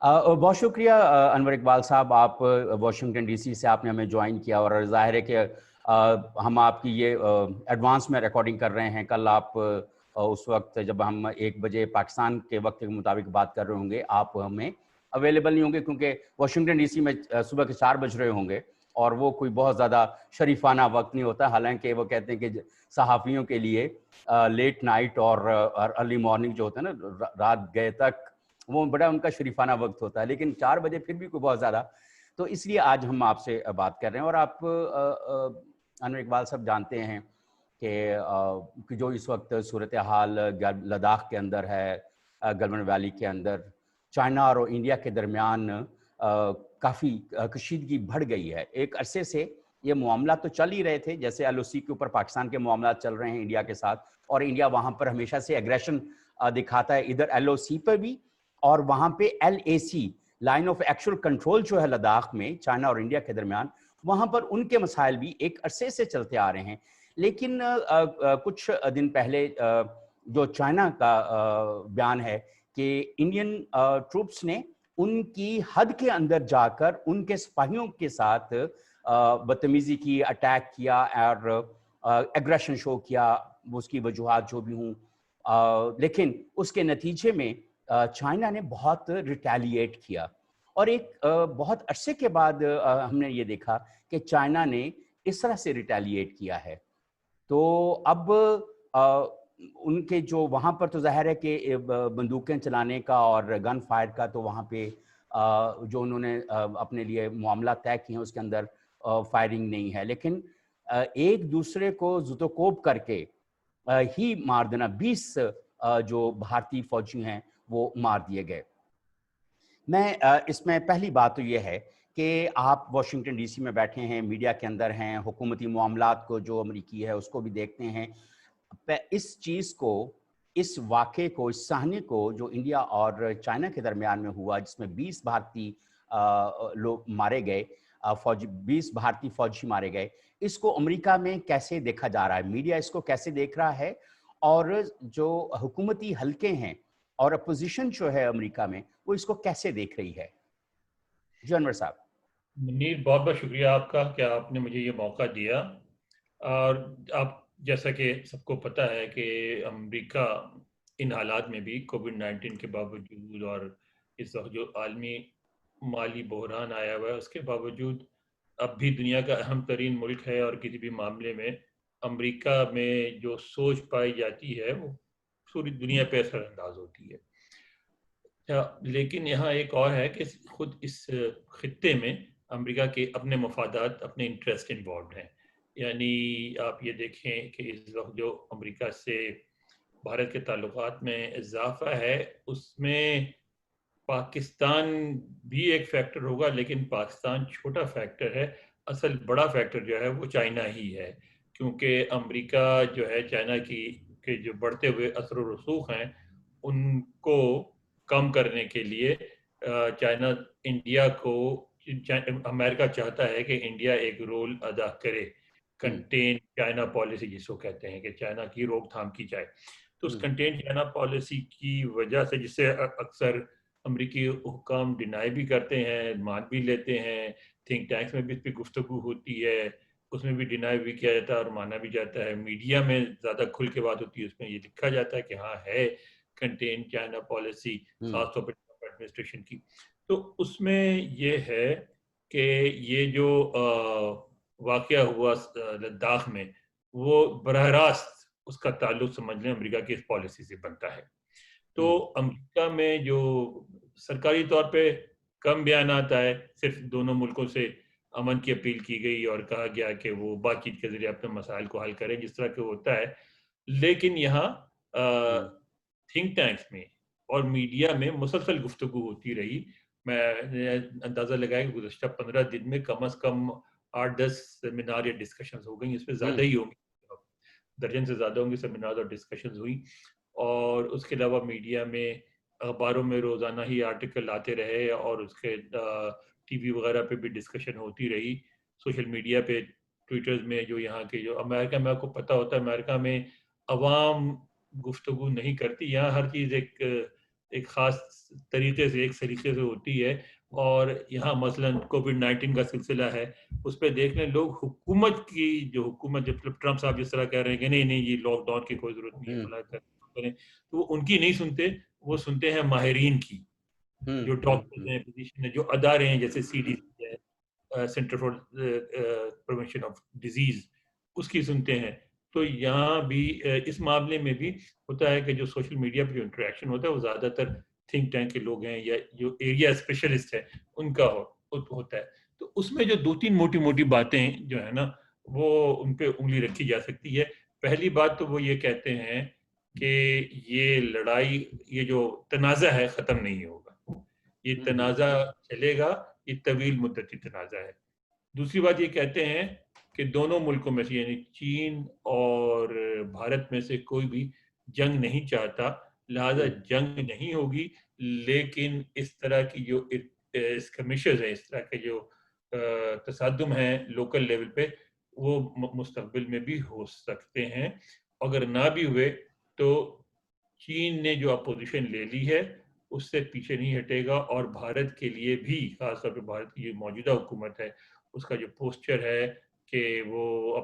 بہت شکریہ انور اقبال صاحب، آپ واشنگٹن ڈی سی سے آپ نے ہمیں جوائن کیا، اور ظاہر ہے کہ ہم آپ کی یہ ایڈوانس میں ریکارڈنگ کر رہے ہیں. کل آپ اس وقت جب ہم 1 بجے پاکستان کے وقت کے مطابق بات کر رہے ہوں گے، آپ ہمیں اویلیبل نہیں ہوں گے، کیونکہ واشنگٹن ڈی سی میں صبح کے 4 بج رہے ہوں گے، اور وہ کوئی بہت زیادہ شریفانہ وقت نہیں ہوتا. حالانکہ وہ کہتے ہیں کہ صحافیوں کے لیے لیٹ نائٹ اور ارلی مارننگ جو ہوتا ہے نا، رات گئے تک، وہ بڑا ان کا شریفانہ وقت ہوتا ہے، لیکن 4 بجے پھر بھی کوئی بہت زیادہ. تو اس لیے آج ہم آپ سے بات کر رہے ہیں. اور آپ انور اقبال صاحب جانتے ہیں کہ جو اس وقت صورتحال لداخ کے اندر ہے، گلوان ویلی کے اندر، چائنا اور انڈیا کے درمیان کافی کشیدگی بڑھ گئی ہے. ایک عرصے سے یہ معاملات تو چل ہی رہے تھے، جیسے ایل او سی کے اوپر پاکستان کے معاملات چل رہے ہیں انڈیا کے ساتھ، اور انڈیا وہاں پر ہمیشہ سے ایگریشن دکھاتا ہے، ادھر ایل او سی پہ بھی اور وہاں پہ L A C, line of actual control جو ہے لداخ میں چائنا اور انڈیا کے درمیان، وہاں پر ان کے مسائل بھی ایک عرصے سے چلتے آ رہے ہیں. لیکن کچھ دن پہلے جو چائنا کا بیان ہے کہ انڈین ٹروپس نے ان کی حد کے اندر جا کر ان کے سپاہیوں کے ساتھ بدتمیزی کی، اٹیک کیا اور ایگریشن شو کیا، اس کی وجوہات جو بھی ہوں، لیکن اس کے نتیجے میں چائنا نے بہت ریٹیلیٹ کیا. اور ایک بہت عرصے کے بعد ہم نے یہ دیکھا کہ چائنا نے اس طرح سے ریٹیلیٹ کیا ہے. تو اب ان کے جو وہاں پر تو ظاہر ہے کہ بندوقیں چلانے کا اور گن فائر کا تو وہاں پہ جو انہوں نے اپنے لیے معاملہ طے کیے ہیں اس کے اندر فائرنگ نہیں ہے، لیکن ایک دوسرے کو زد و کوب کر کے ہی مار دینا. 20 جو بھارتی فوجی ہیں وہ مار دیے گئے. میں اس میں پہلی بات تو یہ ہے کہ آپ واشنگٹن ڈی سی میں بیٹھے ہیں، میڈیا کے اندر ہیں، حکومتی معاملات کو جو امریکی ہے اس کو بھی دیکھتے ہیں. اس چیز کو، اس واقعے کو، اس صحنے کو جو انڈیا اور چائنا کے درمیان میں ہوا، جس میں 20 بھارتی لوگ مارے گئے، 20 بھارتی فوجی مارے گئے، اس کو امریکہ میں کیسے دیکھا جا رہا ہے؟ میڈیا اس کو کیسے دیکھ رہا ہے؟ اور جو حکومتی حلقے ہیں اور اپوزیشن جو ہے امریکہ میں، وہ اس کو کیسے دیکھ رہی ہے؟ جی انور صاحب. منیر، بہت بہت شکریہ آپ کا کہ آپ نے مجھے یہ موقع دیا. اور آپ جیسا کہ سب کو پتہ ہے کہ امریکہ ان حالات میں بھی کووڈ-19 کے باوجود اور اس وقت جو عالمی مالی بحران آیا ہوا ہے اس کے باوجود اب بھی دنیا کا اہم ترین ملک ہے، اور کسی بھی معاملے میں امریکہ میں جو سوچ پائی جاتی ہے وہ پوری دنیا پہ اثر انداز ہوتی ہے. لیکن یہاں ایک اور ہے کہ خود اس خطے میں امریکہ کے اپنے مفادات، اپنے انٹرسٹ انوالوڈ ہیں. یعنی آپ یہ دیکھیں کہ اس وقت جو امریکہ سے بھارت کے تعلقات میں اضافہ ہے، اس میں پاکستان بھی ایک فیکٹر ہوگا، لیکن پاکستان چھوٹا فیکٹر ہے. اصل بڑا فیکٹر جو ہے وہ چائنا ہی ہے، کیونکہ امریکہ جو ہے چائنا کی کے جو بڑھتے ہوئے اثر و رسوخ ہیں ان کو کم کرنے کے لیے چائنا انڈیا کو، امریکہ چاہتا ہے کہ انڈیا ایک رول ادا کرے، کنٹین چائنا پالیسی جس کو کہتے ہیں، کہ چائنا کی روک تھام کی جائے. تو اس کنٹین چائنا پالیسی کی وجہ سے، جسے اکثر امریکی حکام ڈینائی بھی کرتے ہیں، مان بھی لیتے ہیں، تھنک ٹینکس میں بھی اس پہ گفتگو ہوتی ہے، اس میں بھی ڈینائی بھی کیا جاتا ہے اور مانا بھی جاتا ہے، میڈیا میں زیادہ کھل کے بات ہوتی ہے، اس میں یہ لکھا جاتا ہے کہ ہاں ہے کنٹین چائنا پالیسی، خاص طور پر ایڈمنسٹریشن کی. تو اس میں یہ ہے کہ یہ جو واقعہ ہوا لداخ میں، وہ براہ راست اس کا تعلق سمجھ لیں امریکہ کی اس پالیسی سے بنتا ہے. تو امریکہ میں جو سرکاری طور پہ کم بیانات آئے، صرف دونوں ملکوں سے امن کی اپیل کی گئی اور کہا گیا کہ وہ بات چیت کے ذریعے اپنے مسائل کو حل کریں جس طرح کہ ہوتا ہے. لیکن یہاں تھنک ٹینکس میں اور میڈیا میں مسلسل گفتگو ہوتی رہی. میں نے اندازہ لگایا کہ گزشتہ 15 دن میں کم از کم 8-10 سیمینار یا ڈسکشنز ہو گئی، اس پہ زیادہ ہی ہوں گی، درجن سے زیادہ ہوں گے سیمینار اور ڈسکشنز ہوئی. اور اس کے علاوہ میڈیا میں، اخباروں میں روزانہ ہی آرٹیکل آتے رہے، اور اس کے ٹی وی وغیرہ پہ بھی ڈسکشن ہوتی رہی. سوشل میڈیا پہ، ٹویٹرز میں، جو یہاں کے جو امریکہ میں آپ کو پتہ ہوتا ہے امریکہ میں عوام گفتگو نہیں کرتی. یہاں ہر چیز ایک ایک خاص طریقے سے ایک سلیقے سے ہوتی ہے. اور یہاں مثلاً کووڈ-19 کا سلسلہ ہے, اس پہ دیکھ لیں لوگ حکومت کی جو حکومت جب ٹرمپ صاحب جس طرح کہہ رہے ہیں کہ نہیں نہیں یہ لاک ڈاؤن کی کوئی ضرورت نہیں ہے فلاں کریں, تو وہ ان کی نہیں سنتے, وہ سنتے ہیں ماہرین کی, جو ڈاکٹر ہیں, فزیشین ہیں, جو ادارے ہیں جیسے CDC ہے, centre for prevention of disease, اس کی سنتے ہیں. تو یہاں بھی اس معاملے میں بھی ہوتا ہے کہ جو سوشل میڈیا پہ جو انٹریکشن ہوتا ہے وہ زیادہ تر تھنک ٹینک کے لوگ ہیں یا جو ایریا اسپیشلسٹ ہیں ان کا ہوتا ہے. تو اس میں جو 2-3 موٹی موٹی باتیں جو ہے نا وہ ان پہ انگلی رکھی جا سکتی ہے. پہلی بات تو وہ یہ کہتے ہیں کہ یہ لڑائی, یہ جو تنازع ہے ختم نہیں ہوگا, یہ تنازع چلے گا, یہ طویل مدتی تنازع ہے. دوسری بات یہ کہتے ہیں کہ دونوں ملکوں میں سے یعنی چین اور بھارت میں سے کوئی بھی جنگ نہیں چاہتا, لہذا جنگ نہیں ہوگی, لیکن اس طرح کی جو اسکرمشز ہیں, اس طرح کے جو تصادم ہیں لوکل لیول پہ, وہ مستقبل میں بھی ہو سکتے ہیں. اگر نہ بھی ہوئے تو چین نے جو اپوزیشن لے لی ہے اس سے پیچھے نہیں ہٹے گا, اور بھارت کے لیے بھی خاص طور پہ بھارت کی جو موجودہ حکومت ہے اس کا جو پوسچر ہے کہ وہ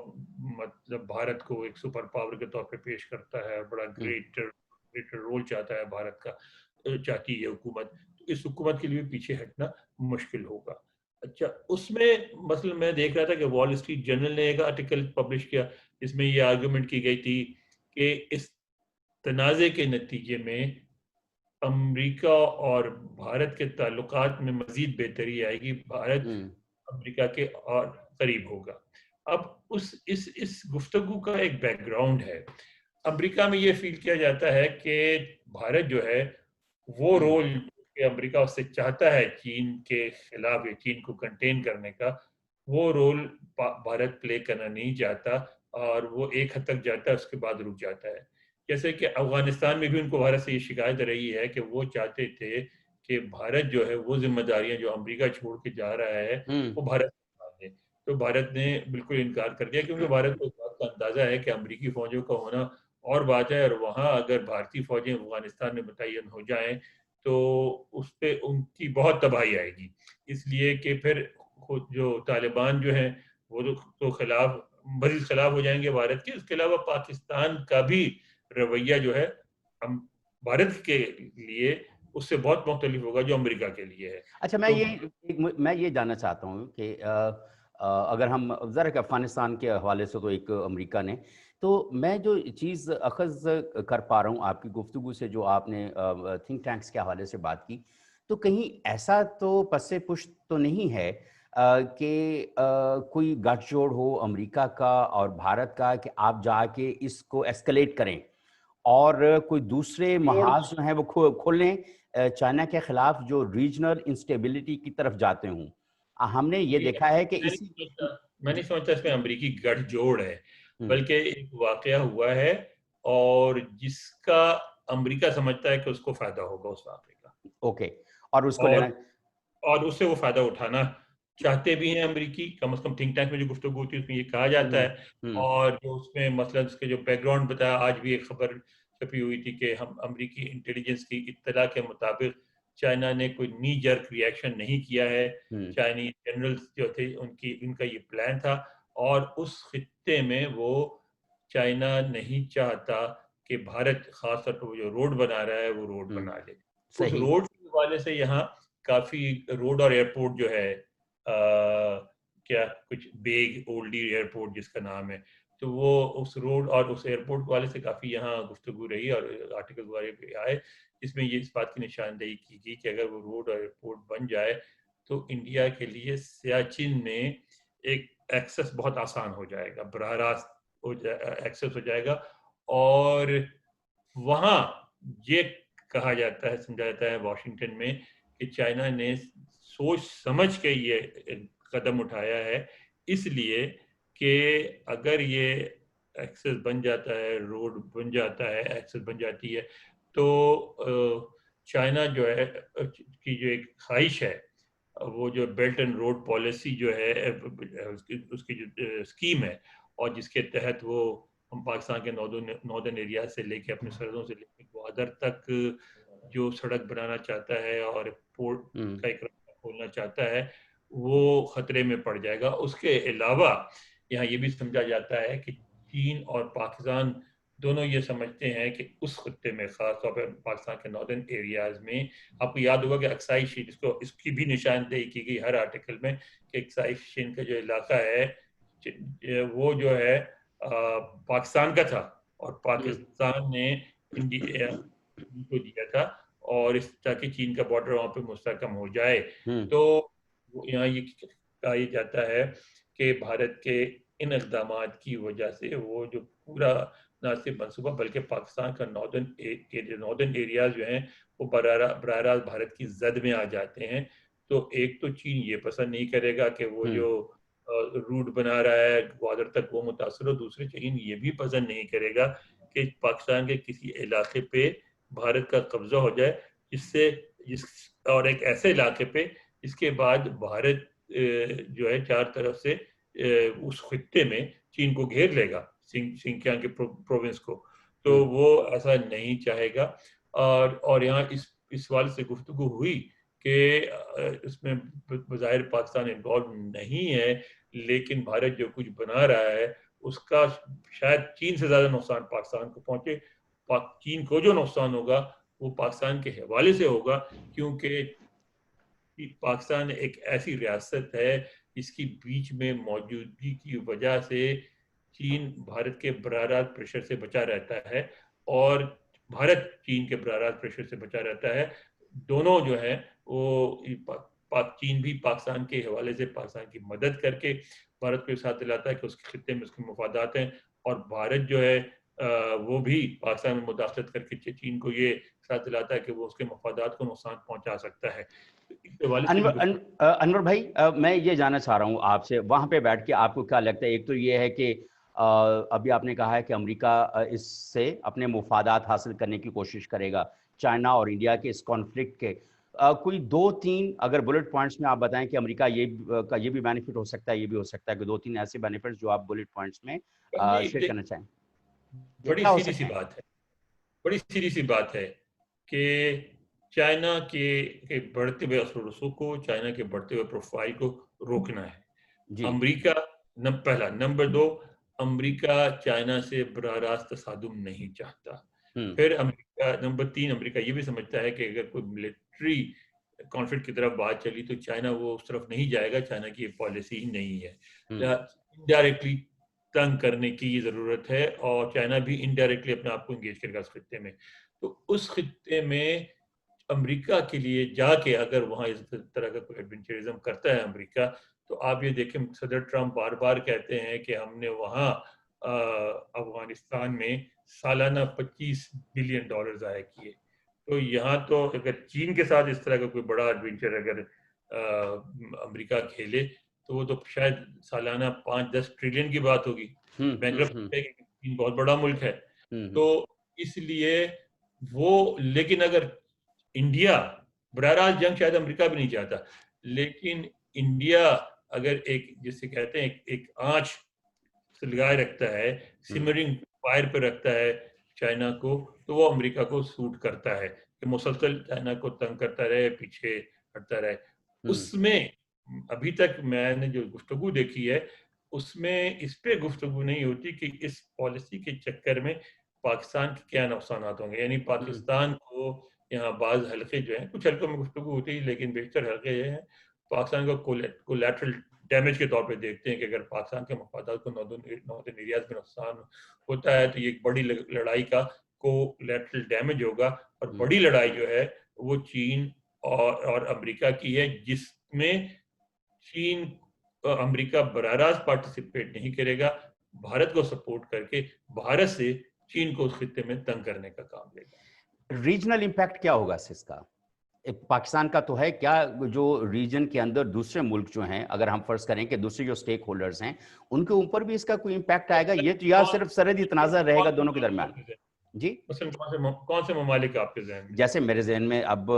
مطلب بھارت کو ایک سپر پاور کے طور پہ پیش کرتا ہے, بڑا گریٹر رول چاہتا ہے بھارت کا, چاہتی ہے حکومت, تو اس حکومت کے لیے پیچھے ہٹنا مشکل ہوگا. اچھا, اس میں مثلا میں دیکھ رہا تھا کہ وال اسٹریٹ جرنل نے ایک آرٹیکل پبلش کیا جس میں یہ آرگومنٹ کی گئی تھی کہ اس تنازع کے نتیجے میں امریکہ اور بھارت کے تعلقات میں مزید بہتری آئے گی, بھارت امریکہ کے اور قریب ہوگا. اب اس گفتگو کا ایک بیک گراؤنڈ ہے. امریکہ میں یہ فیل کیا جاتا ہے کہ بھارت جو ہے وہ رول کہ امریکہ اس سے چاہتا ہے چین کے خلاف یا چین کو کنٹین کرنے کا, وہ رول بھارت پلے کرنا نہیں چاہتا, اور وہ ایک حد تک جاتا ہے اس کے بعد رک جاتا ہے. جیسے کہ افغانستان میں بھی ان کو بھارت سے یہ شکایت رہی ہے کہ وہ چاہتے تھے کہ بھارت جو ہے وہ ذمہ داریاں جو امریکہ چھوڑ کے جا رہا ہے وہ بھارت دے, تو بھارت نے بالکل انکار کر دیا, کیونکہ بھارت کو اس بات کا اندازہ ہے کہ امریکی فوجوں کا ہونا اور بات ہے, اور وہاں اگر بھارتی فوجیں افغانستان میں متعین ہو جائیں تو اس پہ ان کی بہت تباہی آئے گی. اس لیے کہ پھر خود جو طالبان جو ہیں وہ تو مزید خلاف ہو جائیں گے بھارت کے. اس کے علاوہ پاکستان کا بھی رویہ جو ہے بھارت کے لیے اس سے بہت مختلف ہوگا جو امریکہ کے لیے ہے. اچھا, میں یہ جاننا چاہتا ہوں کہ اگر ہم ذرا کہ افغانستان کے حوالے سے تو ایک امریکہ نے, تو میں جو چیز اخذ کر پا رہا ہوں آپ کی گفتگو سے, جو آپ نے تھنک ٹینکس کے حوالے سے بات کی, تو کہیں ایسا تو پس پشت تو نہیں ہے کہ کوئی گٹھ جوڑ ہو امریکہ کا اور بھارت کا کہ آپ جا کے اس کو ایسکلیٹ کریں اور کوئی دوسرے محاذ جو ہیں وہ کھولیں چائنا کے خلاف, جو ریجنل انسٹیبلٹی کی طرف جاتے ہوں. ہم نے یہ دیکھا ہے کہ میں نہیں سمجھتا اس میں امریکی گٹھ جوڑ ہے, بلکہ ایک واقعہ ہوا ہے اور جس کا امریکہ سمجھتا ہے کہ اس کو فائدہ ہوگا اس واقعے کا. اوکے, اور اس کو لینا اور اس سے وہ فائدہ اٹھانا چاہتے بھی ہیں امریکی, کم از کم تھنک ٹینک میں جو گفتگو ہوتی ہے اس میں یہ کہا جاتا ہے. اور جو اس میں مثلا اس کے جو بیک گراؤنڈ بتایا, آج بھی ایک خبر چھپی ہوئی تھی کہ ہم امریکی انٹیلیجنس کی اطلاع کے مطابق چائنا نے کوئی نی جرک ری ایکشن نہیں کیا ہے. چائنیز جنرل جو تھے ان کا یہ پلان تھا, اور اس خطے میں وہ چائنا نہیں چاہتا کہ بھارت خاص طور پر جو روڈ بنا رہا ہے وہ روڈ بنا لے. اس روڈ کے حوالے سے یہاں کافی روڈ اور ایئرپورٹ جو ہے کیا کچھ بیگ اولڈی ایئرپورٹ جس کا نام ہے, تو وہ اس روڈ اور اس ایئرپورٹ کے حوالے سے کافی یہاں گفتگو رہی اور آرٹیکل وغیرہ آئے جس میں یہ اس بات کی نشاندہی کی گئی کہ اگر وہ روڈ اور ایئرپورٹ بن جائے تو انڈیا کے لیے سیاچن میں ایک ایکسس بہت آسان ہو جائے گا, براہ راست ایکسس ہو جائے گا. اور وہاں یہ کہا جاتا ہے, سمجھا جاتا ہے واشنگٹن میں کہ چائنا نے سوچ سمجھ کے یہ قدم اٹھایا ہے, اس لیے کہ اگر یہ ایکسس بن جاتا ہے, روڈ بن جاتا ہے, ایکسس بن جاتی ہے, تو چائنا جو ہے کی جو ایک خواہش ہے وہ جو بیلٹ اینڈ روڈ پالیسی جو ہے اس کی جو اسکیم ہے, اور جس کے تحت وہ ہم پاکستان کے ناردرن ایریا سے لے کے اپنے سرحدوں سے لے کے بارڈر تک جو سڑک بنانا چاہتا ہے اور پورٹ کا ایک راستہ کھولنا چاہتا ہے وہ خطرے میں پڑ جائے گا. اس کے علاوہ یہاں یہ بھی سمجھا جاتا ہے کہ چین اور پاکستان دونوں یہ سمجھتے ہیں کہ اس خطے میں خاص طور پر پاکستان کے ناردرن ایریاز میں آپ کو یاد ہوگا کہ اکسائی شین اس کی بھی نشاندہی کی گئی ہر آرٹیکل میں کہ اکسائی شین کا جو علاقہ ہے وہ جو ہے پاکستان کا تھا اور پاکستان نے انڈیا کو دیا تھا اور اس تاکہ چین کا بارڈر وہاں پہ مستحکم ہو جائے. تو یہاں یہ کہا جاتا ہے کہ بھارت کے ان اقدامات کی وجہ سے وہ جو پورا نہ صرف منصوبہ بلکہ پاکستان کا ناردرن ایریاز جو ہیں وہ براہ راست بھارت کی زد میں آ جاتے ہیں. تو ایک تو چین یہ پسند نہیں کرے گا کہ وہ جو روٹ بنا رہا ہے گوادر تک وہ متاثر ہو. دوسرے چین یہ بھی پسند نہیں کرے گا کہ پاکستان کے کسی علاقے پہ بھارت کا قبضہ ہو جائے اور ایک ایسے علاقے پہ اس کے بعد بھارت جو ہے چار طرف سے اس خطے میں چین کو گھیر لے گا سنکیانگ کے پروونس کو. تو وہ ایسا نہیں چاہے گا. اور یہاں اس سوال سے گفتگو ہوئی کہ اس میں بظاہر پاکستان انوالو نہیں ہے لیکن بھارت جو کچھ بنا رہا ہے اس کا شاید چین سے زیادہ نقصان پاکستان کو پہنچے. چین کو جو نقصان ہوگا وہ پاکستان کے حوالے سے ہوگا کیونکہ پاکستان ایک ایسی ریاست ہے جس کی بیچ میں موجودگی کی وجہ سے چین بھارت کے براہ راست پریشر سے بچا رہتا ہے اور بھارت چین کے براہ راست پریشر سے بچا رہتا ہے. دونوں جو ہے وہ چین بھی پاکستان کے حوالے سے پاکستان کی مدد کر کے بھارت کو ساتھ دلاتا ہے کہ اس کے خطے میں اس کے مفادات ہیں اور بھارت جو ہے وہ بھی پاکستان میں مداخلت کر کے چین کو یہ ساتھ دلاتا ہے کہ وہ اس کے مفادات کو نقصان پہنچا سکتا ہے. انور بھائی میں یہ جاننا چاہ رہا ہوں آپ سے وہاں پہ بیٹھ کے آپ کو کیا لگتا ہے. ایک تو یہ ہے کہ ابھی آپ نے کہا ہے کہ امریکہ اس سے اپنے مفادات حاصل کرنے کی کوشش کرے گا چائنا اور انڈیا کے اس کانفلکٹ کے. کوئی 2-3 اگر بلٹ پوائنٹس میں آپ بتائیں کہ امریکہ یہ بھی بینیفٹ ہو سکتا ہے یہ بھی ہو سکتا ہے کہ 2-3 ایسے بینیفٹس جو آپ بلٹ پوائنٹس میں شیئر کرنا چاہیں. بڑی سیدھی سی بات ہے کہ چائنا کے بڑھتے ہوئے اثر و رسوخ کو چائنا کے بڑھتے ہوئے پروفائل کو روکنا ہے. امریکہ پہلا. نمبر 2 امریکہ چائنا سے براہ راست تصادم نہیں چاہتا. پھر امریکہ نمبر 3 امریکہ یہ بھی سمجھتا ہے کہ اگر کوئی ملٹری کانفلکٹ کی طرف بات چلی تو چائنا وہ اس طرف نہیں جائے گا. چائنا کی پالیسی ہی نہیں ہے. انڈائریکٹلی تنگ کرنے کی ضرورت ہے اور چائنا بھی انڈائریکٹلی اپنے آپ کو انگیج کرے گا اس خطے میں. تو اس خطے میں امریکہ کے لیے جا کے اگر وہاں اس طرح کا کوئی ایڈونچرزم کرتا ہے امریکہ تو آپ یہ دیکھیں صدر ٹرمپ بار بار کہتے ہیں کہ ہم نے وہاں افغانستان میں سالانہ $25 بلین ضائع کیے. تو یہاں تو اگر چین کے ساتھ اس طرح کا کوئی بڑا ایڈونچر اگر امریکہ کھیلے تو وہ تو شاید سالانہ 5-10 ٹریلین کی بات ہوگی. چین بہت بڑا ملک ہے. تو اس لیے وہ لیکن اگر انڈیا براہ راست جنگ شاید امریکہ بھی نہیں چاہتا لیکن انڈیا اگر ایک جسے کہتے ہیں ایک آنچ سلگائے رکھتا ہے سمرنگ فائر پہ رکھتا ہے چائنا کو تو وہ امریکہ کو سوٹ کرتا ہے کہ مسلسل چائنا کو تنگ کرتا رہے پیچھے ہٹتا رہے. اس میں ابھی تک میں نے جو گفتگو دیکھی ہے اس میں اس پہ گفتگو نہیں ہوتی کہ اس پالیسی کے چکر میں پاکستان کے کیا نقصانات ہوں گے. یعنی پاکستان کو یہاں بعض حلقے جو ہیں کچھ حلقوں میں گفتگو ہوتی ہے لیکن بیشتر حلقے یہ ہیں پاکستان کو کولیٹرل ڈیمیج کے طور پہ دیکھتے ہیں کہ اگر پاکستان کے مفادات کو ناردرن ایریاز میں نقصان ہوتا ہے تو یہ ایک بڑی لڑائی کا کولیٹرل ڈیمیج ہوگا. اور بڑی لڑائی جو ہے وہ چین اور امریکہ کی ہے جس میں چین امریکہ براہ راست پارٹیسپیٹ نہیں کرے گا. بھارت کو سپورٹ کر کے بھارت سے چین کو اس خطے میں تنگ کرنے کا کام لے گا. ریجنل امپیکٹ کیا ہوگا اس کا؟ پاکستان کا تو ہے کیا جو ریجن کے اندر دوسرے ملک جو ہیں اگر ہم فرض کریں کہ دوسرے جو سٹیک ہولڈرز ہیں ان کے اوپر بھی اس کا کوئی امپیکٹ آئے گا یہ تو یا صرف سرحدی تنازع رہے گا دونوں کے درمیان؟ جی کون سے ممالک آپ کے ذہن میں؟ جیسے میرے ذہن میں اب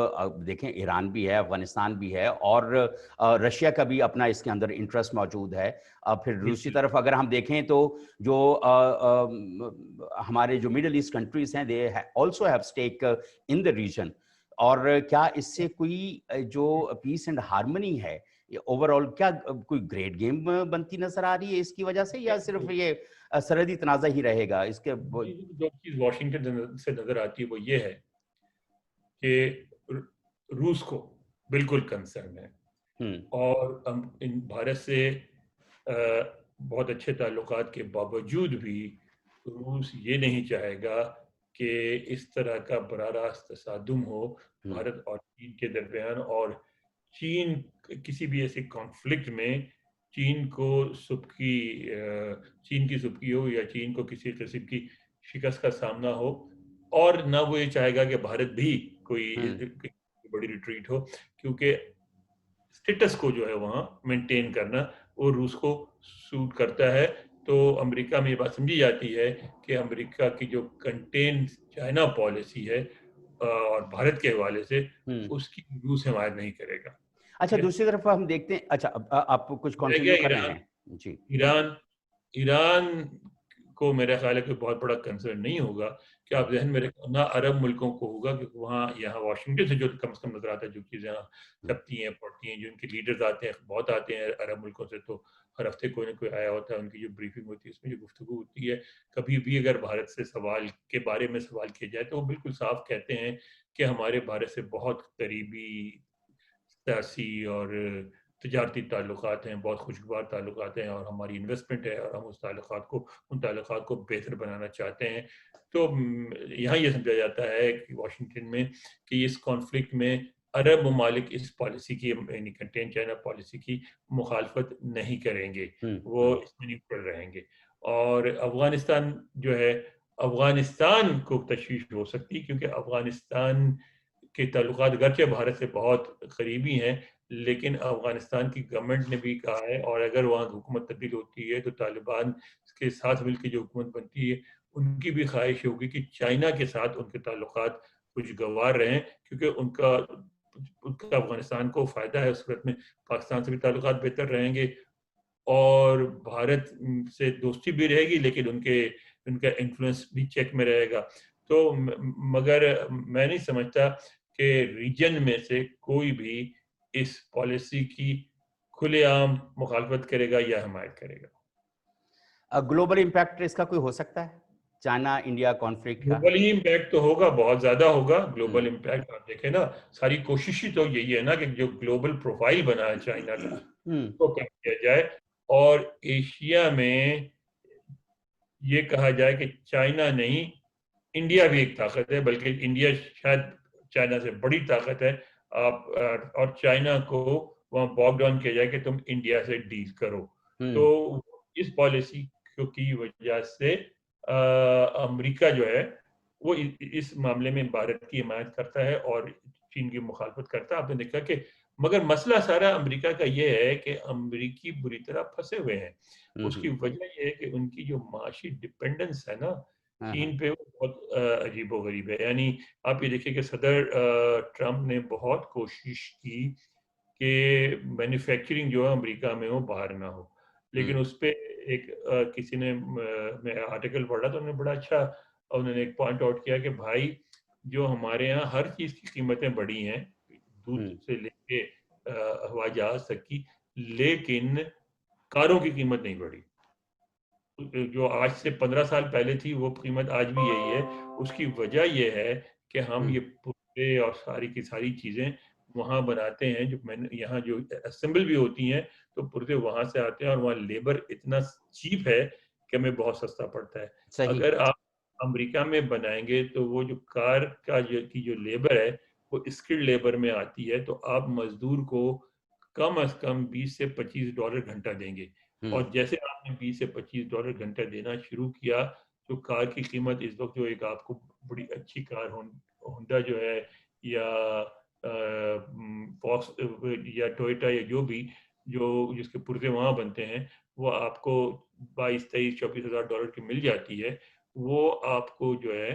دیکھیں ایران بھی ہے افغانستان بھی ہے اور رشیا کا بھی اپنا اس کے اندر انٹرسٹ موجود ہے. پھر دوسری طرف اگر ہم دیکھیں تو جو ہمارے جو مڈل ایسٹ کنٹریز ہیں they also have stack in the region. اور کیا اس سے کوئی جو پیس اینڈ ہارمنی ہے اوور آل کیا کوئی گریٹ گیم بنتی نظر آ رہی ہے اس کی وجہ سے، یا صرف یہ سرحدی تنازع ہی رہے گا اس کے؟ جو چیز واشنگٹن سے نظر آتی ہے وہ یہ ہے کہ روس کو بالکل کنسرن ہے، اور بھارت سے بہت اچھے تعلقات کے باوجود بھی روس یہ نہیں چاہے گا کہ اس طرح کا براہ راست تصادم ہو بھارت اور چین کے درمیان، اور چین کسی بھی ایسے کانفلکٹ میں چین کی سبکی ہو یا چین کو کسی قسم کی شکست کا سامنا ہو، اور نہ وہ یہ چاہے گا کہ بھارت بھی کوئی بڑی ریٹریٹ ہو، کیونکہ اسٹیٹس کو جو ہے وہاں مینٹین کرنا وہ روس کو سوٹ کرتا ہے۔ تو امریکہ میں یہ بات سمجھی جاتی ہے کہ امریکہ کی جو کنٹین چائنا پالیسی ہے اور بھارت کے حوالے سے اس کی روس حمایت نہیں کرے گا۔ اچھا دوسری طرف ہم دیکھتے ہیں، اچھا آپ کچھ کنٹینیو کر رہے ہیں؟ جی، ایران کو میرا خیال ہے کہ بہت بڑا کنسرن نہیں ہوگا، کہ آپ ذہن میں رکھیں نہ عرب ملکوں کو ہوگا، کیونکہ وہاں یہاں واشنگٹن سے جو کم از کم نظر آتا ہے جو چیزیں چھپتی ہیں پڑتی ہیں، جو ان کے لیڈرز آتے ہیں بہت آتے ہیں عرب ملکوں سے، تو ہر ہفتے کوئی نہ کوئی آیا ہوتا ہے، ان کی جو بریفنگ ہوتی ہے اس میں جو گفتگو ہوتی ہے، کبھی بھی اگر بھارت سے سوال کے بارے میں سوال کیا جائے تو وہ بالکل صاف کہتے ہیں کہ ہمارے بھارت سے بہت قریبی سیاسی اور تجارتی تعلقات ہیں، بہت خوشگوار تعلقات ہیں، اور ہماری انویسٹمنٹ ہے اور ہم ان تعلقات کو بہتر بنانا چاہتے ہیں۔ تو یہاں یہ سمجھا جاتا ہے کہ واشنگٹن میں کہ اس کانفلکٹ میں عرب ممالک اس پالیسی کی یعنی کنٹین چائنا پالیسی کی مخالفت نہیں کریں گے، وہ اس میں نیوٹرل رہیں گے۔ اور افغانستان جو ہے، افغانستان کو تشویش ہو سکتی، کیونکہ افغانستان کے تعلقات اگرچہ بھارت سے بہت قریبی ہیں، لیکن افغانستان کی گورنمنٹ نے بھی کہا ہے، اور اگر وہاں حکومت تبدیل ہوتی ہے تو طالبان کے ساتھ مل کے جو حکومت بنتی ہے ان کی بھی خواہش ہوگی کہ چائنا کے ساتھ ان کے تعلقات خوشگوار رہیں، کیونکہ ان کا افغانستان کو فائدہ ہے، اس صورت میں پاکستان سے بھی تعلقات بہتر رہیں گے اور بھارت سے دوستی بھی رہے گی، لیکن ان کا انفلوئنس بھی چیک میں رہے گا۔ تو مگر میں نہیں سمجھتا کہ ریجن میں سے کوئی بھی اس پالیسی کی کھلے عام مخالفت کرے گا یا حمایت کرے گا۔ گلوبل امپیکٹ اس کا کوئی ہو سکتا ہے چائنا انڈیا کانفلکٹ کا؟ گلوبل ہی امپیکٹ تو ہوگا، بہت زیادہ ہوگا گلوبل امپیکٹ۔ آپ دیکھیں نا، ساری کوشش ہی تو یہی ہے نا کہ جو گلوبل پروفائل بنا ہے چائنا کا وہ کم کیا جائے، اور ایشیا میں یہ کہا جائے کہ چائنا نہیں انڈیا بھی ایک طاقت ہے، بلکہ انڈیا شاید چائنا سے بڑی طاقت ہے، اور چائنا کو وہاں باک ڈاؤن کیا جائے کہ تم انڈیا سے ڈیل کرو۔ تو اس پالیسی کی وجہ سے امریکہ جو ہے وہ اس معاملے میں بھارت کی حمایت کرتا ہے اور چین کی مخالفت کرتا ہے۔ آپ نے دیکھا کہ مگر مسئلہ سارا امریکہ کا یہ ہے کہ امریکی بری طرح پھنسے ہوئے ہیں۔ اس کی وجہ یہ ہے کہ ان کی جو معاشی ڈپینڈنس ہے نا چین پہ، وہ بہت عجیب و غریب ہے۔ یعنی آپ یہ دیکھیں کہ صدر ٹرمپ نے بہت کوشش کی کہ مینوفیکچرنگ جو ہے امریکہ میں ہو، باہر نہ ہو، لیکن اس پہ ایک کسی نے میں آرٹیکل پڑھا تو انہوں نے بڑا اچھا انہوں نے ایک پوائنٹ آؤٹ کیا کہ بھائی جو ہمارے ہاں ہر چیز کی قیمتیں بڑھی ہیں، دودھ سے لے کے ہوائی جہاز تک کی، لیکن کاروں کی قیمت نہیں بڑھی۔ جو آج سے 15 سال پہلے تھی وہ قیمت آج بھی یہی ہے۔ اس کی وجہ یہ ہے کہ ہم یہ پرزے اور ساری کی ساری چیزیں وہاں بناتے ہیں، جو یہاں جو اسمبل بھی ہوتی ہیں تو پرزے وہاں سے آتے ہیں، اور وہاں لیبر اتنا چیپ ہے کہ ہمیں بہت سستا پڑتا ہے۔ اگر آپ امریکہ میں بنائیں گے تو وہ جو کار کا کی جو لیبر ہے وہ اسکلڈ لیبر میں آتی ہے، تو آپ مزدور کو کم از کم $20 سے $25 گھنٹہ دیں گے، اور جیسے آپ نے $20 سے $25 گھنٹہ دینا شروع کیا تو کار کی قیمت اس وقت جو ایک آپ کو بڑی اچھی کار ہونڈا جو ہے یا فوکس یا ٹوئیٹا یا جو بھی جس کے پرزے وہاں بنتے ہیں وہ آپ کو $22,000-24,000 کی مل جاتی ہے، وہ آپ کو جو ہے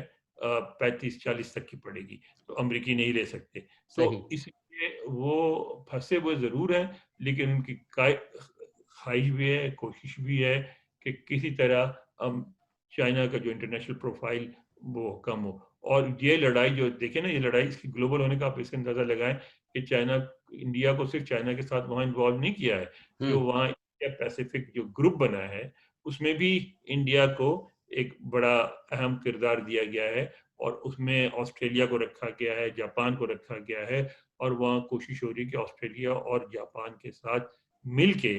35-40 تک کی پڑے گی، تو امریکی نہیں لے سکتے۔ تو اس لیے وہ پھنسے ہوئے ضرور ہیں، لیکن ان کی خواہش بھی ہے، کوشش بھی ہے کہ کسی طرح چائنا کا جو انٹرنیشنل پروفائل وہ کم ہو۔ اور یہ لڑائی جو دیکھیں نا، یہ لڑائی اس کی گلوبل ہونے کا آپ اس کا اندازہ لگائیں کہ چائنا انڈیا کو صرف چائنا کے ساتھ وہاں انوالو نہیں کیا ہے، جو وہاں انڈیا پیسیفک جو گروپ بنا ہے اس میں بھی انڈیا کو ایک بڑا اہم کردار دیا گیا ہے، اور اس میں آسٹریلیا کو رکھا گیا ہے، جاپان کو رکھا گیا ہے، اور وہاں کوشش ہو رہی ہے کہ آسٹریلیا اور جاپان کے ساتھ مل کے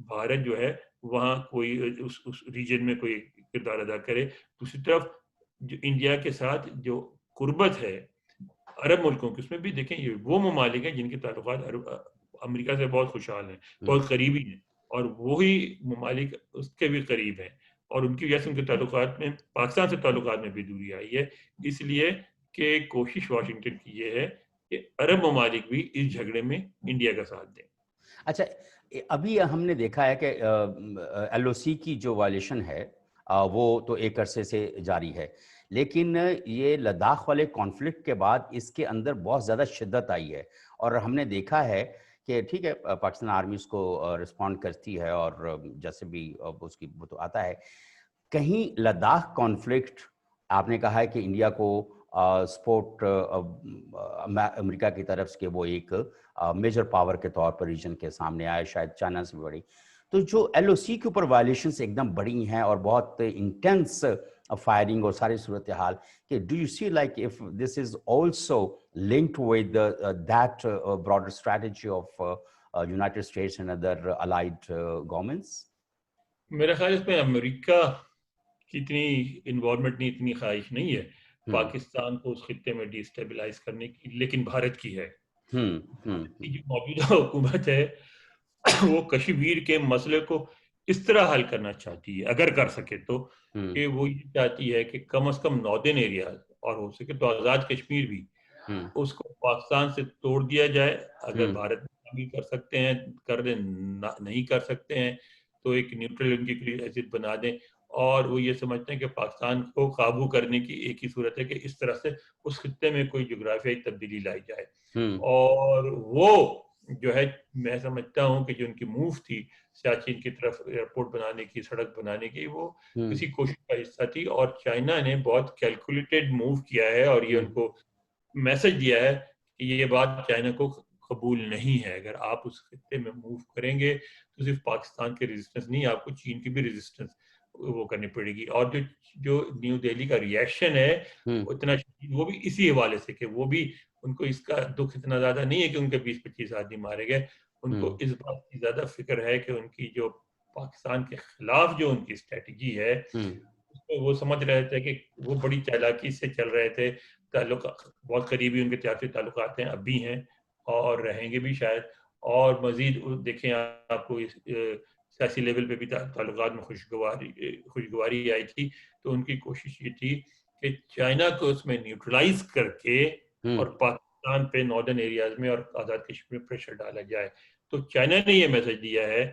بھارت جو ہے وہاں کوئی اس ریجن میں کوئی کردار ادا کرے۔ دوسری طرف جو انڈیا کے ساتھ جو قربت ہے عرب ملکوں کی، اس میں بھی دیکھیں یہ وہ ممالک ہیں جن کے تعلقات امریکہ سے بہت خوشحال ہیں، بہت قریبی ہیں، اور وہی ممالک اس کے بھی قریب ہیں، اور ان کی وجہ سے ان کے تعلقات میں پاکستان سے تعلقات میں بھی دوری آئی ہے، اس لیے کہ کوشش واشنگٹن کی یہ ہے کہ عرب ممالک بھی اس جھگڑے میں انڈیا کا ساتھ دیں۔ اچھا، ابھی ہم نے دیکھا ہے کہ ایل او سی کی جو وائلیشن ہے وہ تو ایک عرصے سے جاری ہے، لیکن یہ لداخ والے کانفلکٹ کے بعد اس کے اندر بہت زیادہ شدت آئی ہے، اور ہم نے دیکھا ہے کہ ٹھیک ہے پاکستان آرمی اس کو رسپونڈ کرتی ہے، اور جیسے بھی اس کی وہ تو آتا ہے، کہیں لداخ کانفلکٹ آپ نے کہا ہے کہ انڈیا کو سپورٹ امریکہ کی طرف سے کہ وہ ایک میجر پاور کے طور پر ریجن کے سامنے آئے، شاید چائنا سے بھی بڑی، تو جو ایل او سی کے اوپر وائلیشنس ایک دم بڑی ہیں اور بہت انٹینس فائرنگ اور ساری صورتحال، کہ do you see like if this is also linked with that broader strategy of United States and other allied governments؟ میرا خیال اس میں امریکہ کی اتنی انوالومنٹ نہیں، اتنی خواہش نہیں ہے پاکستان کو اس خطے میں ڈی اسٹیبلائز کرنے کی، لیکن بھارت کی ہے۔ بھارت کی جو موجودہ حکومت ہے وہ کشمیر کے مسئلے کو اس طرح حل کرنا چاہتی ہے، اگر کر سکے تو، کہ وہ یہ چاہتی ہے کہ کم از کم ناردرن ایریاز اور ہو سکے تو آزاد کشمیر بھی اس کو پاکستان سے توڑ دیا جائے۔ اگر بھارت میں شامل کر سکتے ہیں کر دیں، نہیں کر سکتے ہیں تو ایک نیوٹرل ان کی حیثیت بنا دیں، اور وہ یہ سمجھتے ہیں کہ پاکستان کو قابو کرنے کی ایک ہی صورت ہے کہ اس طرح سے اس خطے میں کوئی جغرافیائی تبدیلی لائی جائے۔ اور وہ جو ہے میں سمجھتا ہوں کہ جو ان کی موو تھی سیاچن کی طرف ایئرپورٹ بنانے کی، سڑک بنانے کی، وہ کسی کوشش کا حصہ تھی، اور چائنا نے بہت کیلکولیٹڈ موو کیا ہے، اور یہ ان کو میسج دیا ہے کہ یہ بات چائنا کو قبول نہیں ہے۔ اگر آپ اس خطے میں موو کریں گے تو صرف پاکستان کے ریزسٹنس نہیں، آپ کو چین کی بھی ریزسٹنس وہ کرنی پڑے گی، اور جو نیو دہلی کا ریئیکشن ہے اتنا شدید، وہ بھی اسی حوالے سے کہ وہ بھی ان کو اس کا دکھ اتنا زیادہ نہیں ہے کہ ان کے 20-25 آدمی مارے گئے، ان کو اس بات کی زیادہ فکر ہے کہ ان کی جو پاکستان کے خلاف جو ان کی اسٹریٹجی ہے اس کو وہ سمجھ رہے تھے کہ وہ بڑی چالاکی سے چل رہے تھے، تعلق بہت قریبی ان کے تجارتی تعلقات ہیں، اب بھی ہیں اور رہیں گے بھی شاید، اور مزید دیکھیں آپ کو سیاسی لیول پہ بھی تعلقات میں خوشگواری آئی تھی، تو ان کی کوشش یہ تھی کہ چائنا کو اس میں نیوٹرلائز کر کے اور پاکستان پہ ناردرن ایریاز میں اور آزاد کشمیر میں پریشر ڈالا جائے۔ تو چائنا نے یہ میسج دیا ہے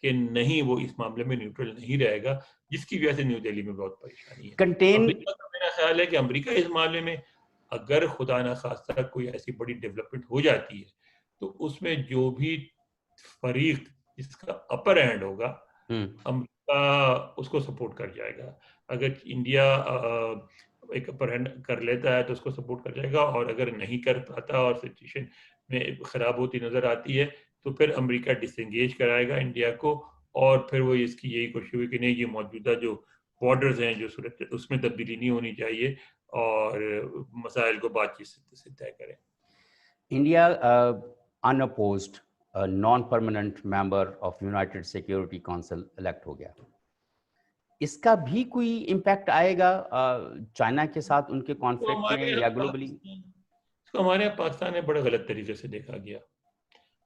کہ نہیں، وہ اس معاملے میں نیوٹرل نہیں رہے گا، جس کی وجہ سے نیو دہلی میں بہت پریشانی ہے۔ امریکہ کا میرا خیال ہے کہ امریکہ اس معاملے میں اگر خدا نخواستہ کوئی ایسی بڑی ڈیولپمنٹ ہو جاتی ہے تو اس میں جو بھی فریق جس کا اپر ہینڈ ہوگا امریکہ اس کو سپورٹ کر جائے گا۔ اگر انڈیا ایک اپر ہینڈ کر لیتا ہے تو اس کو سپورٹ کر جائے گا، اور اگر نہیں کر پاتا اور سچویشن میں خراب ہوتی نظر آتی ہے تو پھر امریکہ ڈس انگیج کرائے گا انڈیا کو، اور پھر وہ اس کی یہی کوشش ہوئی کہ نہیں، یہ موجودہ جو بارڈرز ہیں جو صورت اس میں تبدیلی نہیں ہونی چاہیے، اور مسائل کو بات چیت سے طے کریں۔ India unopposed non permanent member of united security council elect ہو گیا، اس کا بھی کوئی امپیکٹ آئے گا چائنا کے ساتھ ان کے کانفلکٹ میں یا گلوبلی؟ اس کو ہمارے یہاں پاکستان میں بڑے غلط طریقے سے دیکھا گیا۔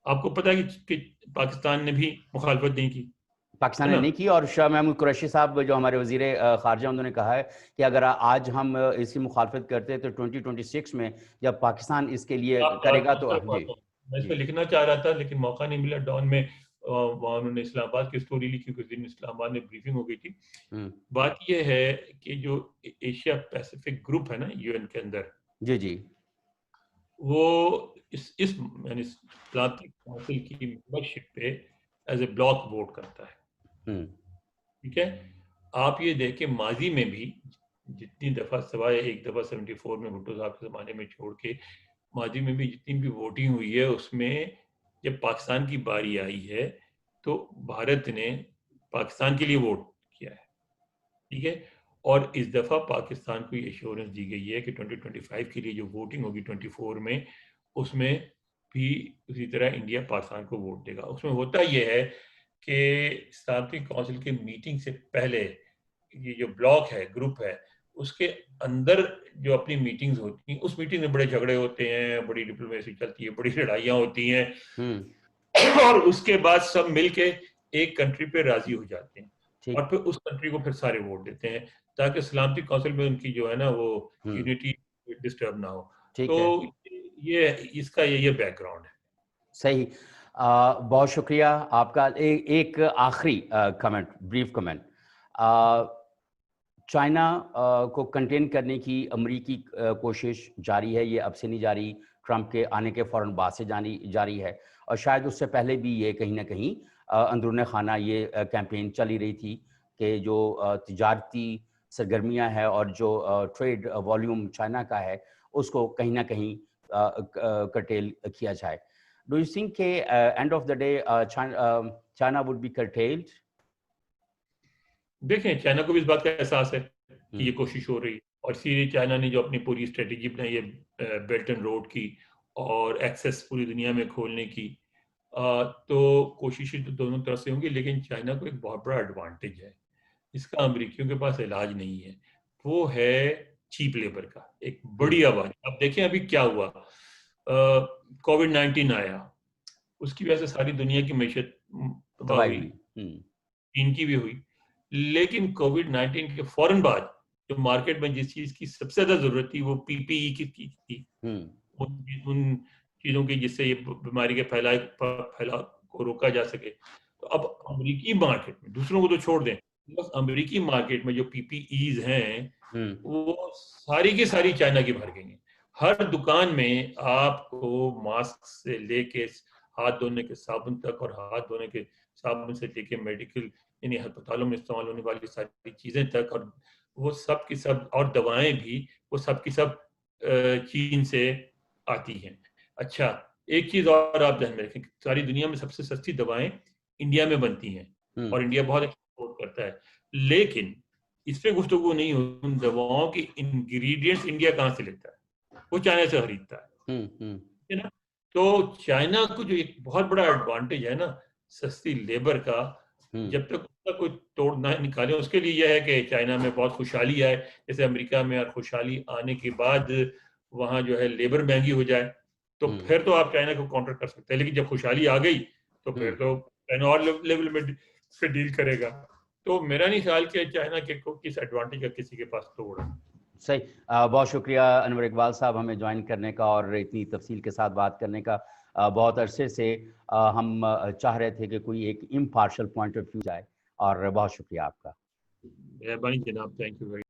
آپ کو پتا کہ پاکستان نے بھی مخالفت نہیں کی، پاکستان نے نہیں کی، اور شاہ محمود قریشی صاحب جو ہمارے وزیر خارجہ انہوں نے کہا ہے کہ اگر آج ہم اس کی مخالفت کرتے ہیں تو 2026 میں جب پاکستان اس کے لیے کرے گا تو جی میں اس پہ لکھنا چاہ رہا تھا لیکن موقع نہیں ملا۔ ڈان میں وہاں انہوں نے اسلام آباد کی اسٹوری لکھی، کچھ دن اسلام آباد میں بریفنگ ہو گئی تھی۔ بات یہ ہے کہ جو ایشیا پیسیفک گروپ ہے نا یو این کے اندر، جی جی، وہ اس یعنی اطلاعاتی کونسل کی ممبرشپ پہ ایز اے بلاک ووٹ کرتا ہے، ٹھیک ہے۔ آپ یہ دیکھیں ماضی میں بھی جتنی دفعہ سوائے ایک دفعہ 74 میں بھٹو صاحب کے زمانے میں چھوڑ کے ماضی میں بھی جتنی بھی ووٹنگ ہوئی ہے اس میں جب پاکستان کی باری آئی ہے تو بھارت نے پاکستان کے لیے ووٹ کیا ہے، ٹھیک ہے، اور اس دفعہ پاکستان کو یہ ایشورنس دی گئی ہے کہ 2025 کے لیے جو ووٹنگ ہوگی 24 میں اس میں بھی اسی طرح انڈیا پاکستان کو ووٹ دے گا۔ اس میں ہوتا یہ ہے کہ سلامتی کونسل کے میٹنگ سے پہلے یہ جو بلاک ہے، گروپ ہے، اس کے اندر جو اپنی میٹنگز ہوتی ہیں اس میٹنگ میں بڑے جھگڑے ہوتے ہیں، بڑی ڈپلومیسی چلتی ہے، بڑی لڑائیاں ہوتی ہیں، اور اس کے بعد سب مل کے ایک کنٹری پہ راضی ہو جاتے ہیں اور پھر اس کنٹری کو پھر سارے ووٹ دیتے ہیں تاکہ سلامتی کونسل میں ان کی جو ہے نا وہ یونٹی ڈسٹرب نہ ہو۔ تو یہ اس کا یہ بیک گراؤنڈ ہے۔ صحیح، بہت شکریہ آپ کا۔ ایک آخری کمنٹ، بریف کمنٹ، چائنا کو کنٹین کرنے کی امریکی کوشش جاری ہے، یہ اب سے نہیں جاری، ٹرمپ کے آنے کے فوراً بعد سے جاری ہے، اور شاید اس سے پہلے بھی یہ کہیں نہ کہیں اندرون خانہ یہ کیمپین چلی رہی تھی کہ جو تجارتی سرگرمیاں ہیں اور جو ٹریڈ والیوم چائنا کا ہے اس کو کہیں نہ کہیں کرٹیل کیا جائے۔ ڈو یو تھنک کہ end of the day China would be curtailed? دیکھیں چائنا کو بھی اس بات کا احساس ہے کہ یہ کوشش ہو رہی، اور اسی لیے چائنا نے جو اپنی پوری اسٹریٹجی بنائی ہے بیلٹ اینڈ روڈ کی اور ایکسیس پوری دنیا میں کھولنے کی، تو کوششیں تو دونوں طرف سے ہوں گی، لیکن چائنا کو ایک بہت بڑا ایڈوانٹیج ہے اس کا امریکیوں کے پاس علاج نہیں ہے، وہ ہے چیپ لیبر کا، ایک بڑی آبادی۔ اب دیکھیں ابھی کیا ہوا، کووڈ 19 آیا، اس کی وجہ سے ساری دنیا کی معیشت تباہ ہوئی، چین کی بھی ہوئی، لیکن کووڈ 19 کے فوراً بعد جو مارکیٹ میں جس چیز کی سب سے زیادہ ضرورت تھی وہ پی پی ای کی تھی، ان چیزوں کی جس سے یہ بیماری کے پھیلاؤ کو روکا جا سکے۔ تو اب امریکی مارکیٹ میں، دوسروں کو تو چھوڑ دیں، بس امریکی مارکیٹ میں جو پی پی ایز ہیں وہ ساری کی ساری چائنا کی بھر گئی ہیں۔ ہر دکان میں آپ کو ماسک سے لے کے ہاتھ دھونے کے صابن تک، اور ہاتھ دھونے کے صابن سے لے کے میڈیکل یعنی ہسپتالوں میں استعمال ہونے والی ساری چیزیں تک، اور وہ سب کی سب، اور دوائیں بھی وہ سب کی سب چین سے آتی ہیں۔ اچھا ایک چیز اور آپ ذہن میں رکھیں، ساری دنیا میں سب سے سستی دوائیں انڈیا میں بنتی ہیں اور انڈیا بہت ایکسپورٹ کرتا ہے، لیکن اس پہ گفتگو نہیں ہو ان دواؤں کی انگریڈینٹس انڈیا کہاں سے لیتا ہے، وہ چائنا سے خریدتا ہے نا۔ تو چائنا کو جو ایک بہت بڑا ایڈوانٹیج ہے نا سستی لیبر کا، جب تک اس کا کوئی توڑ نہ نکالے، اس کے لیے یہ ہے کہ چائنا میں بہت خوشحالی آئے، جیسے امریکہ میں، اور خوشحالی آنے کے بعد وہاں جو ہے لیبر مہنگی ہو جائے، تو پھر تو آپ چائنا کو کاؤنٹر کر سکتے ہیں، لیکن جب خوشحالی آ گئی تو پھر تو چائنا اور لیول میں پھر ڈیل کرے گا۔ تو میرا نہیں خیال کہ چائنا کے کس ایڈوانٹیج کا کسی کے پاس توڑ ہے۔ صحیح، بہت شکریہ انور اقبال صاحب ہمیں جوائن کرنے کا اور اتنی تفصیل کے ساتھ بات کرنے کا۔ بہت عرصے سے ہم چاہ رہے تھے کہ کوئی ایک امپارشل پوائنٹ آف ویو جائے، اور بہت شکریہ آپ کا۔ مہربانی جناب، تھینک یو ویری